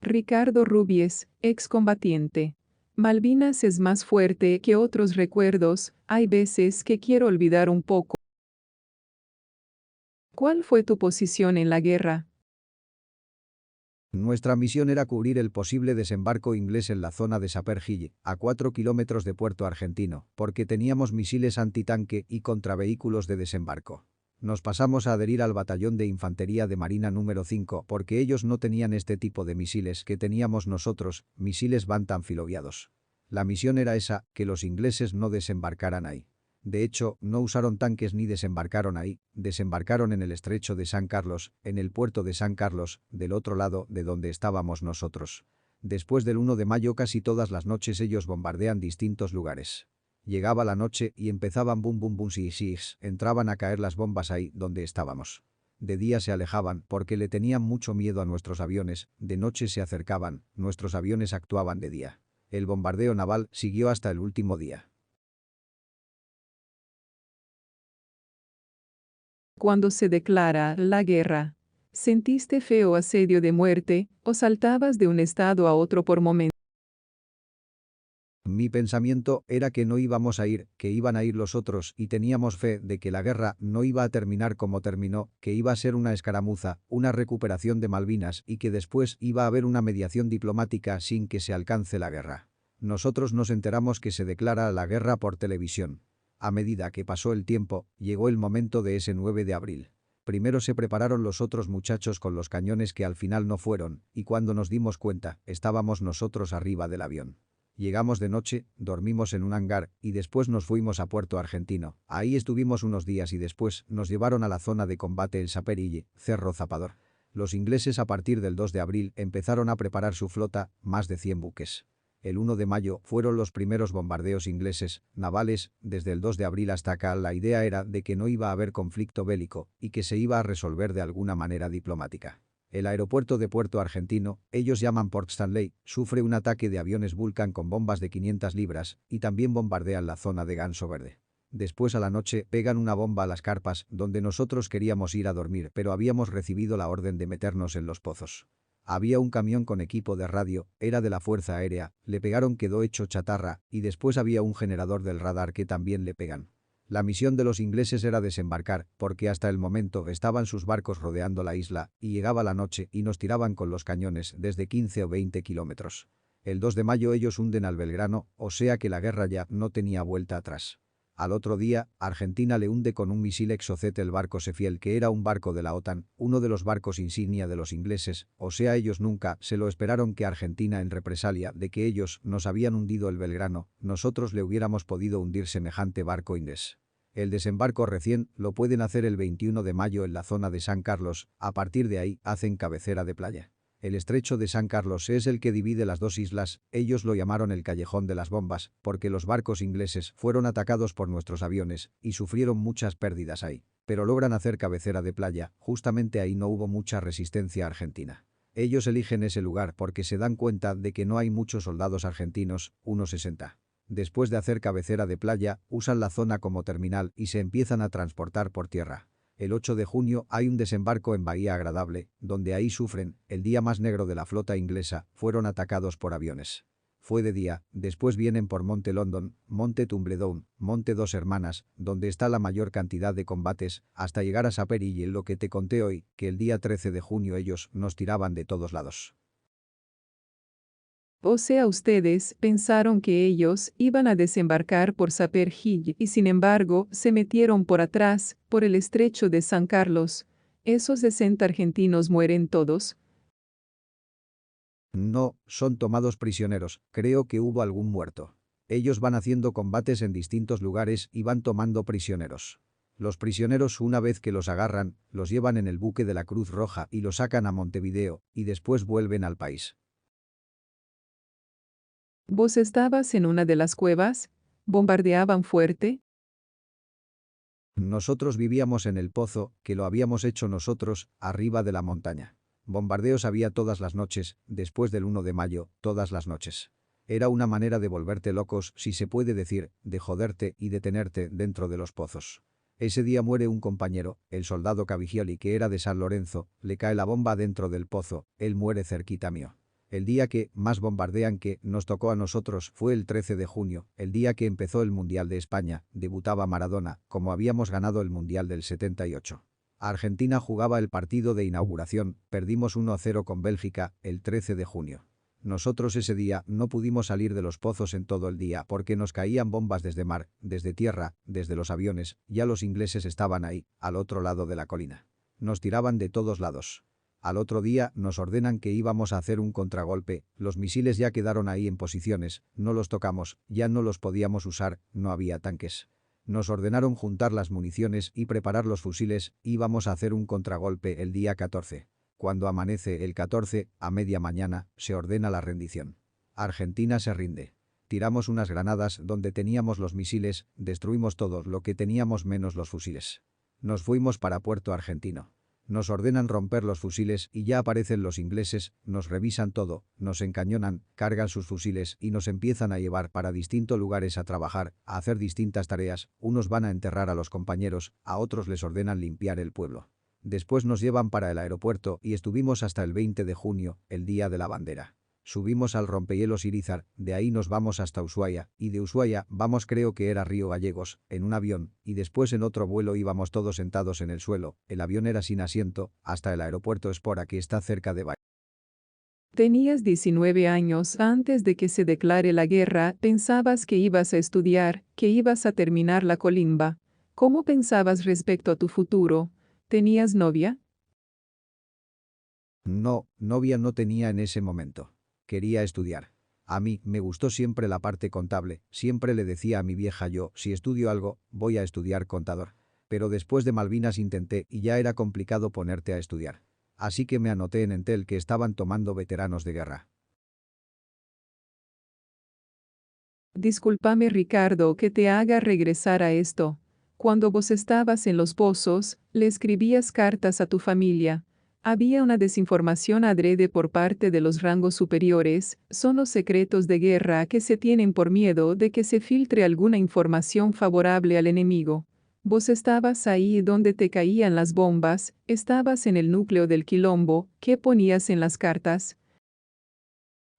Ricardo Rubies, excombatiente. Malvinas es más fuerte que otros recuerdos, hay veces que quiero olvidar un poco. ¿Cuál fue tu posición en la guerra? Nuestra misión era cubrir el posible desembarco inglés en la zona de Sapper Hill, a 4 kilómetros de Puerto Argentino, porque teníamos misiles antitanque y contravehículos de desembarco. Nos pasamos a adherir al batallón de infantería de Marina número 5 porque ellos no tenían este tipo de misiles que teníamos nosotros, misiles Bantam filoguiados. La misión era esa, que los ingleses no desembarcaran ahí. De hecho, no usaron tanques ni desembarcaron ahí, desembarcaron en el estrecho de San Carlos, en el puerto de San Carlos, del otro lado de donde estábamos nosotros. Después del 1 de mayo casi todas las noches ellos bombardean distintos lugares. Llegaba la noche y empezaban bum bum bum sí sí, entraban a caer las bombas ahí donde estábamos. De día se alejaban porque le tenían mucho miedo a nuestros aviones, de noche se acercaban, nuestros aviones actuaban de día. El bombardeo naval siguió hasta el último día. Cuando se declara la guerra, ¿sentiste feo asedio de muerte o saltabas de un estado a otro por momentos? Mi pensamiento era que no íbamos a ir, que iban a ir los otros y teníamos fe de que la guerra no iba a terminar como terminó, que iba a ser una escaramuza, una recuperación de Malvinas y que después iba a haber una mediación diplomática sin que se alcance la guerra. Nosotros nos enteramos que se declara la guerra por televisión. A medida que pasó el tiempo, llegó el momento de ese 9 de abril. Primero se prepararon los otros muchachos con los cañones que al final no fueron, y cuando nos dimos cuenta, estábamos nosotros arriba del avión. Llegamos de noche, dormimos en un hangar y después nos fuimos a Puerto Argentino. Ahí estuvimos unos días y después nos llevaron a la zona de combate el Sapperille, Cerro Zapador. Los ingleses a partir del 2 de abril empezaron a preparar su flota, más de 100 buques. El 1 de mayo fueron los primeros bombardeos ingleses, navales, desde el 2 de abril hasta acá la idea era de que no iba a haber conflicto bélico y que se iba a resolver de alguna manera diplomática. El aeropuerto de Puerto Argentino, ellos llaman Port Stanley, sufre un ataque de aviones Vulcan con bombas de 500 libras y también bombardean la zona de Ganso Verde. Después a la noche pegan una bomba a las carpas donde nosotros queríamos ir a dormir pero habíamos recibido la orden de meternos en los pozos. Había un camión con equipo de radio, era de la Fuerza Aérea, le pegaron quedó hecho chatarra y después había un generador del radar que también le pegan. La misión de los ingleses era desembarcar, porque hasta el momento estaban sus barcos rodeando la isla, y llegaba la noche y nos tiraban con los cañones desde 15 o 20 kilómetros. El 2 de mayo ellos hunden al Belgrano, o sea que la guerra ya no tenía vuelta atrás. Al otro día, Argentina le hunde con un misil Exocet el barco Sefiel que era un barco de la OTAN, uno de los barcos insignia de los ingleses, o sea ellos nunca se lo esperaron que Argentina en represalia de que ellos nos habían hundido el Belgrano, nosotros le hubiéramos podido hundir semejante barco inglés. El desembarco recién lo pueden hacer el 21 de mayo en la zona de San Carlos, a partir de ahí hacen cabecera de playa. El estrecho de San Carlos es el que divide las dos islas, ellos lo llamaron el Callejón de las Bombas, porque los barcos ingleses fueron atacados por nuestros aviones y sufrieron muchas pérdidas ahí. Pero logran hacer cabecera de playa, justamente ahí no hubo mucha resistencia argentina. Ellos eligen ese lugar porque se dan cuenta de que no hay muchos soldados argentinos, unos 60. Después de hacer cabecera de playa, usan la zona como terminal y se empiezan a transportar por tierra. El 8 de junio hay un desembarco en Bahía Agradable, donde ahí sufren, el día más negro de la flota inglesa, fueron atacados por aviones. Fue de día, después vienen por Monte London, Monte Tumbledown, Monte Dos Hermanas, donde está la mayor cantidad de combates, hasta llegar a Saperi y en lo que te conté hoy, que el día 13 de junio ellos nos tiraban de todos lados. O sea, ustedes pensaron que ellos iban a desembarcar por Sapper Hill y sin embargo se metieron por atrás, por el estrecho de San Carlos. ¿Esos 60 argentinos mueren todos? No, son tomados prisioneros, creo que hubo algún muerto. Ellos van haciendo combates en distintos lugares y van tomando prisioneros. Los prisioneros una vez que los agarran, los llevan en el buque de la Cruz Roja y los sacan a Montevideo y después vuelven al país. ¿Vos estabas en una de las cuevas? ¿Bombardeaban fuerte? Nosotros vivíamos en el pozo, que lo habíamos hecho nosotros, arriba de la montaña. Bombardeos había todas las noches, después del 1 de mayo, todas las noches. Era una manera de volverte locos, si se puede decir, de joderte y de tenerte dentro de los pozos. Ese día muere un compañero, el soldado Cavigioli que era de San Lorenzo, le cae la bomba dentro del pozo, él muere cerquita mío. El día que más bombardean que nos tocó a nosotros fue el 13 de junio, el día que empezó el Mundial de España, debutaba Maradona, como habíamos ganado el Mundial del 78. Argentina jugaba el partido de inauguración, perdimos 1-0 con Bélgica, el 13 de junio. Nosotros ese día no pudimos salir de los pozos en todo el día porque nos caían bombas desde mar, desde tierra, desde los aviones, ya los ingleses estaban ahí, al otro lado de la colina. Nos tiraban de todos lados. Al otro día nos ordenan que íbamos a hacer un contragolpe, los misiles ya quedaron ahí en posiciones, no los tocamos, ya no los podíamos usar, no había tanques. Nos ordenaron juntar las municiones y preparar los fusiles, íbamos a hacer un contragolpe el día 14. Cuando amanece el 14, a media mañana, se ordena la rendición. Argentina se rinde. Tiramos unas granadas donde teníamos los misiles, destruimos todo lo que teníamos menos los fusiles. Nos fuimos para Puerto Argentino. Nos ordenan romper los fusiles y ya aparecen los ingleses, nos revisan todo, nos encañonan, cargan sus fusiles y nos empiezan a llevar para distintos lugares a trabajar, a hacer distintas tareas, unos van a enterrar a los compañeros, a otros les ordenan limpiar el pueblo. Después nos llevan para el aeropuerto y estuvimos hasta el 20 de junio, el día de la bandera. Subimos al rompehielos Irízar, de ahí nos vamos hasta Ushuaia, y de Ushuaia vamos creo que era Río Gallegos, en un avión, y después en otro vuelo íbamos todos sentados en el suelo, el avión era sin asiento, hasta el aeropuerto Espora que está cerca de Bahía. Tenías 19 años antes de que se declare la guerra, pensabas que ibas a estudiar, que ibas a terminar la colimba. ¿Cómo pensabas respecto a tu futuro? ¿Tenías novia? No, novia no tenía en ese momento. Quería estudiar. A mí me gustó siempre la parte contable, siempre le decía a mi vieja yo, si estudio algo, voy a estudiar contador. Pero después de Malvinas intenté y ya era complicado ponerte a estudiar. Así que me anoté en Entel que estaban tomando veteranos de guerra. Discúlpame Ricardo que te haga regresar a esto. Cuando vos estabas en los pozos, le escribías cartas a tu familia. Había una desinformación adrede por parte de los rangos superiores, son los secretos de guerra que se tienen por miedo de que se filtre alguna información favorable al enemigo. Vos estabas ahí donde te caían las bombas, estabas en el núcleo del quilombo, ¿qué ponías en las cartas?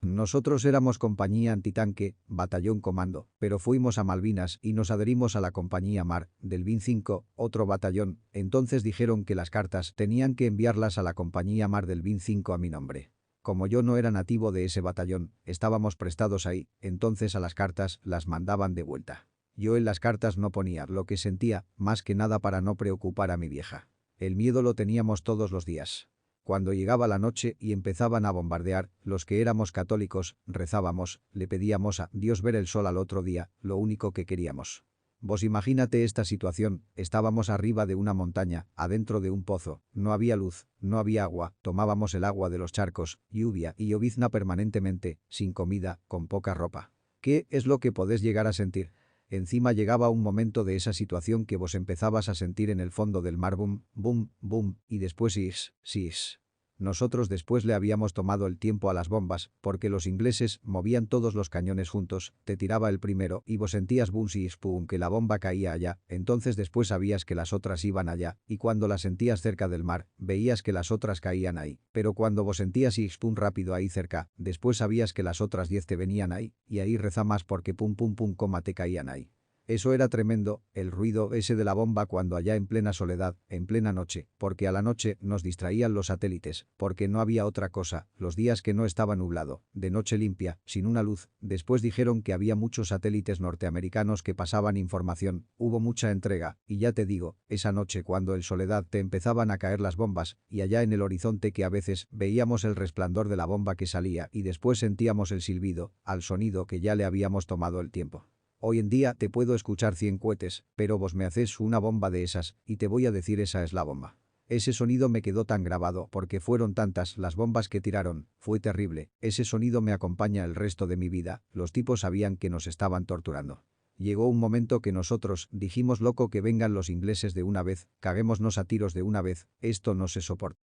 Nosotros éramos compañía antitanque, batallón comando, pero fuimos a Malvinas y nos adherimos a la compañía Mar, del BIN 5, otro batallón, entonces dijeron que las cartas tenían que enviarlas a la compañía Mar del BIN 5 a mi nombre. Como yo no era nativo de ese batallón, estábamos prestados ahí, entonces a las cartas las mandaban de vuelta. Yo en las cartas no ponía lo que sentía, más que nada para no preocupar a mi vieja. El miedo lo teníamos todos los días. Cuando llegaba la noche y empezaban a bombardear, los que éramos católicos, rezábamos, le pedíamos a Dios ver el sol al otro día, lo único que queríamos. Vos imagínate esta situación, estábamos arriba de una montaña, adentro de un pozo, no había luz, no había agua, tomábamos el agua de los charcos, lluvia y llovizna permanentemente, sin comida, con poca ropa. ¿Qué es lo que podés llegar a sentir? Encima llegaba un momento de esa situación que vos empezabas a sentir en el fondo del mar boom, boom, boom, y después sis. Nosotros después le habíamos tomado el tiempo a las bombas, porque los ingleses movían todos los cañones juntos, te tiraba el primero y vos sentías boom sis pum que la bomba caía allá, entonces después sabías que las otras iban allá, y cuando las sentías cerca del mar, veías que las otras caían ahí, pero cuando vos sentías sis pum rápido ahí cerca, después sabías que las otras 10 te venían ahí, y ahí reza más porque pum pum pum coma te caían ahí. Eso era tremendo, el ruido ese de la bomba cuando allá en plena soledad, en plena noche, porque a la noche nos distraían los satélites, porque no había otra cosa, los días que no estaba nublado, de noche limpia, sin una luz, después dijeron que había muchos satélites norteamericanos que pasaban información, hubo mucha entrega, y ya te digo, esa noche cuando en soledad te empezaban a caer las bombas, y allá en el horizonte que a veces veíamos el resplandor de la bomba que salía y después sentíamos el silbido, al sonido que ya le habíamos tomado el tiempo. Hoy en día te puedo escuchar 100 cohetes, pero vos me haces una bomba de esas, y te voy a decir esa es la bomba. Ese sonido me quedó tan grabado porque fueron tantas las bombas que tiraron, fue terrible, ese sonido me acompaña el resto de mi vida, los tipos sabían que nos estaban torturando. Llegó un momento que nosotros dijimos loco que vengan los ingleses de una vez, caguémonos a tiros de una vez, esto no se soporta.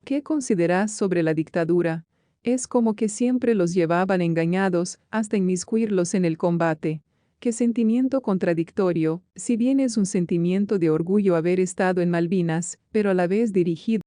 ¿Qué considerás sobre la dictadura? Es como que siempre los llevaban engañados hasta inmiscuirlos en el combate. Qué sentimiento contradictorio, si bien es un sentimiento de orgullo haber estado en Malvinas, pero a la vez dirigido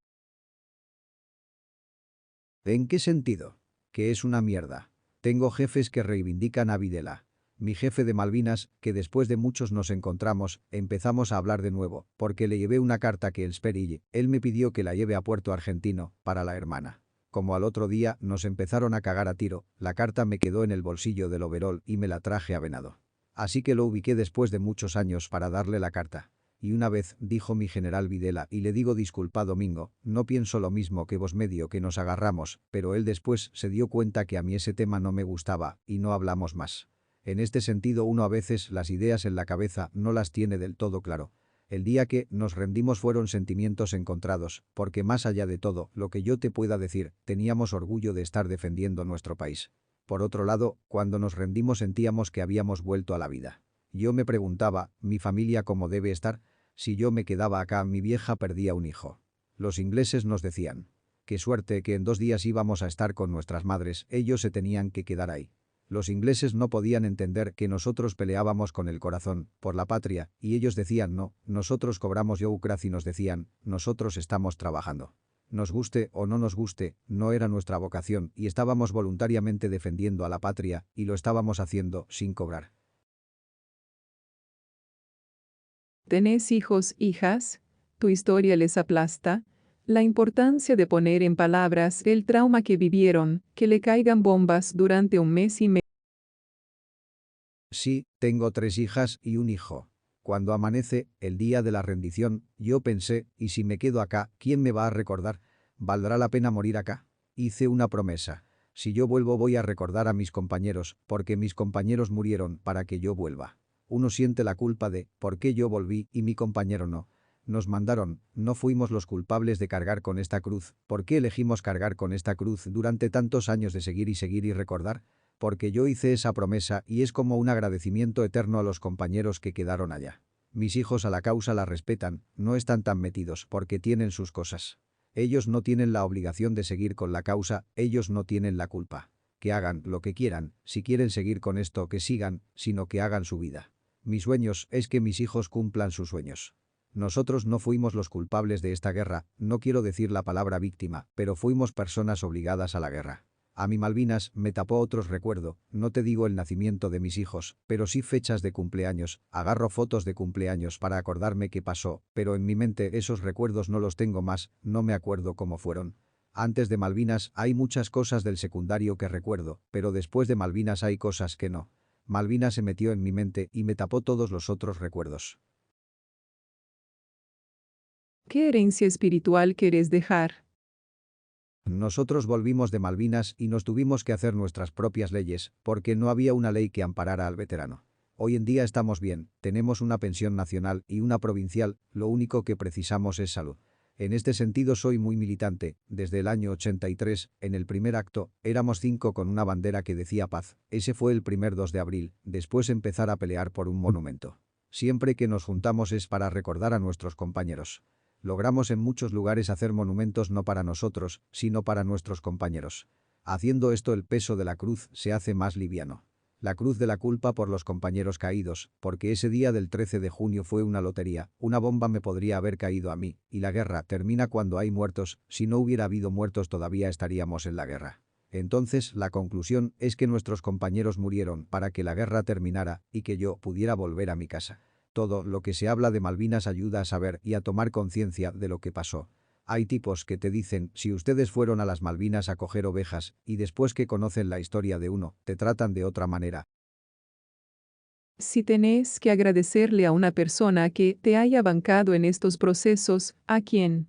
¿En qué sentido? Que es una mierda. Tengo jefes que reivindican a Videla. Mi jefe de Malvinas, que después de muchos nos encontramos, empezamos a hablar de nuevo, porque le llevé una carta que el Sperille, él me pidió que la lleve a Puerto Argentino, para la hermana. Como al otro día nos empezaron a cagar a tiro, la carta me quedó en el bolsillo del overol y me la traje a Venado. Así que lo ubiqué después de muchos años para darle la carta. Y una vez, dijo mi general Videla, y le digo disculpa Domingo, no pienso lo mismo que vos medio que nos agarramos, pero él después se dio cuenta que a mí ese tema no me gustaba, y no hablamos más. En este sentido uno a veces las ideas en la cabeza no las tiene del todo claro. El día que nos rendimos fueron sentimientos encontrados, porque más allá de todo, lo que yo te pueda decir, teníamos orgullo de estar defendiendo nuestro país. Por otro lado, cuando nos rendimos sentíamos que habíamos vuelto a la vida. Yo me preguntaba, ¿mi familia cómo debe estar? Si yo me quedaba acá, mi vieja perdía un hijo. Los ingleses nos decían. Qué suerte que en 2 días íbamos a estar con nuestras madres, ellos se tenían que quedar ahí. Los ingleses no podían entender que nosotros peleábamos con el corazón, por la patria, y ellos decían no, nosotros cobramos Youcraz y nos decían, nosotros estamos trabajando. Nos guste o no nos guste, no era nuestra vocación y estábamos voluntariamente defendiendo a la patria y lo estábamos haciendo sin cobrar. ¿Tenés hijos, hijas? ¿Tu historia les aplasta? La importancia de poner en palabras el trauma que vivieron, que le caigan bombas durante un mes y medio. Sí, tengo 3 hijas y un hijo. Cuando amanece, el día de la rendición, yo pensé, ¿y si me quedo acá, quién me va a recordar? ¿Valdrá la pena morir acá? Hice una promesa. Si yo vuelvo voy a recordar a mis compañeros, porque mis compañeros murieron para que yo vuelva. Uno siente la culpa de, ¿por qué yo volví y mi compañero no? Nos mandaron, no fuimos los culpables de cargar con esta cruz, ¿por qué elegimos cargar con esta cruz durante tantos años de seguir y recordar? Porque yo hice esa promesa y es como un agradecimiento eterno a los compañeros que quedaron allá. Mis hijos a la causa la respetan, no están tan metidos porque tienen sus cosas. Ellos no tienen la obligación de seguir con la causa, ellos no tienen la culpa. Que hagan lo que quieran, si quieren seguir con esto que sigan, sino que hagan su vida. Mis sueños es que mis hijos cumplan sus sueños. Nosotros no fuimos los culpables de esta guerra, no quiero decir la palabra víctima, pero fuimos personas obligadas a la guerra. A mi Malvinas me tapó otros recuerdo, no te digo el nacimiento de mis hijos, pero sí fechas de cumpleaños, agarro fotos de cumpleaños para acordarme qué pasó, pero en mi mente esos recuerdos no los tengo más, no me acuerdo cómo fueron. Antes de Malvinas hay muchas cosas del secundario que recuerdo, pero después de Malvinas hay cosas que no. Malvinas se metió en mi mente y me tapó todos los otros recuerdos. ¿Qué herencia espiritual querés dejar? Nosotros volvimos de Malvinas y nos tuvimos que hacer nuestras propias leyes, porque no había una ley que amparara al veterano. Hoy en día estamos bien, tenemos una pensión nacional y una provincial, lo único que precisamos es salud. En este sentido soy muy militante, desde el año 83, en el primer acto, éramos 5 con una bandera que decía paz, ese fue el primer 2 de abril, después empezar a pelear por un monumento. Siempre que nos juntamos es para recordar a nuestros compañeros. Logramos en muchos lugares hacer monumentos no para nosotros, sino para nuestros compañeros. Haciendo esto el peso de la cruz se hace más liviano. La cruz de la culpa por los compañeros caídos, porque ese día del 13 de junio fue una lotería, una bomba me podría haber caído a mí, y la guerra termina cuando hay muertos, si no hubiera habido muertos todavía estaríamos en la guerra. Entonces, la conclusión es que nuestros compañeros murieron para que la guerra terminara y que yo pudiera volver a mi casa. Todo lo que se habla de Malvinas ayuda a saber y a tomar conciencia de lo que pasó. Hay tipos que te dicen, si ustedes fueron a las Malvinas a coger ovejas, y después que conocen la historia de uno, te tratan de otra manera. Si tenés que agradecerle a una persona que te haya bancado en estos procesos, ¿a quién?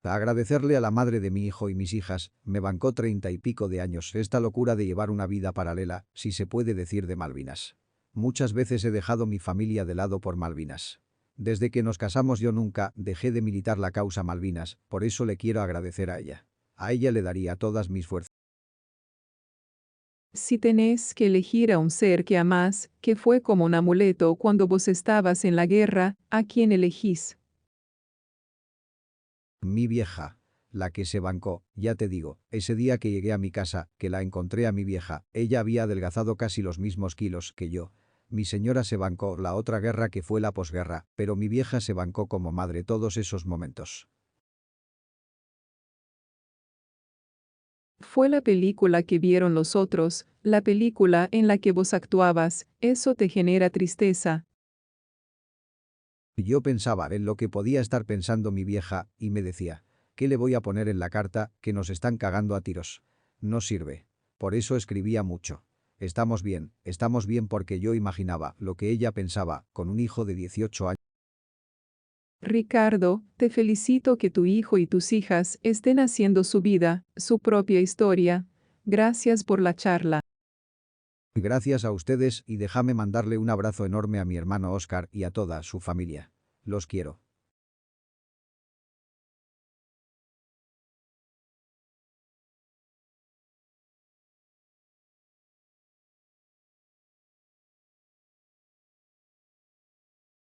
Agradecerle a la madre de mi hijo y mis hijas, me bancó 30 y pico de años esta locura de llevar una vida paralela, si se puede decir de Malvinas. Muchas veces he dejado mi familia de lado por Malvinas. Desde que nos casamos yo nunca dejé de militar la causa Malvinas, por eso le quiero agradecer a ella. A ella le daría todas mis fuerzas. Si tenés que elegir a un ser que amás, que fue como un amuleto cuando vos estabas en la guerra, ¿a quién elegís? Mi vieja. La que se bancó, ya te digo, ese día que llegué a mi casa, que la encontré a mi vieja, ella había adelgazado casi los mismos kilos que yo. Mi señora se bancó la otra guerra que fue la posguerra, pero mi vieja se bancó como madre todos esos momentos. Fue la película que vieron los otros, la película en la que vos actuabas, eso te genera tristeza. Yo pensaba en lo que podía estar pensando mi vieja, y me decía, ¿qué le voy a poner en la carta, que nos están cagando a tiros? No sirve. Por eso escribía mucho. Estamos bien porque yo imaginaba lo que ella pensaba, con un hijo de 18 años. Ricardo, te felicito que tu hijo y tus hijas estén haciendo su vida, su propia historia. Gracias por la charla. Gracias a ustedes y déjame mandarle un abrazo enorme a mi hermano Oscar y a toda su familia. Los quiero.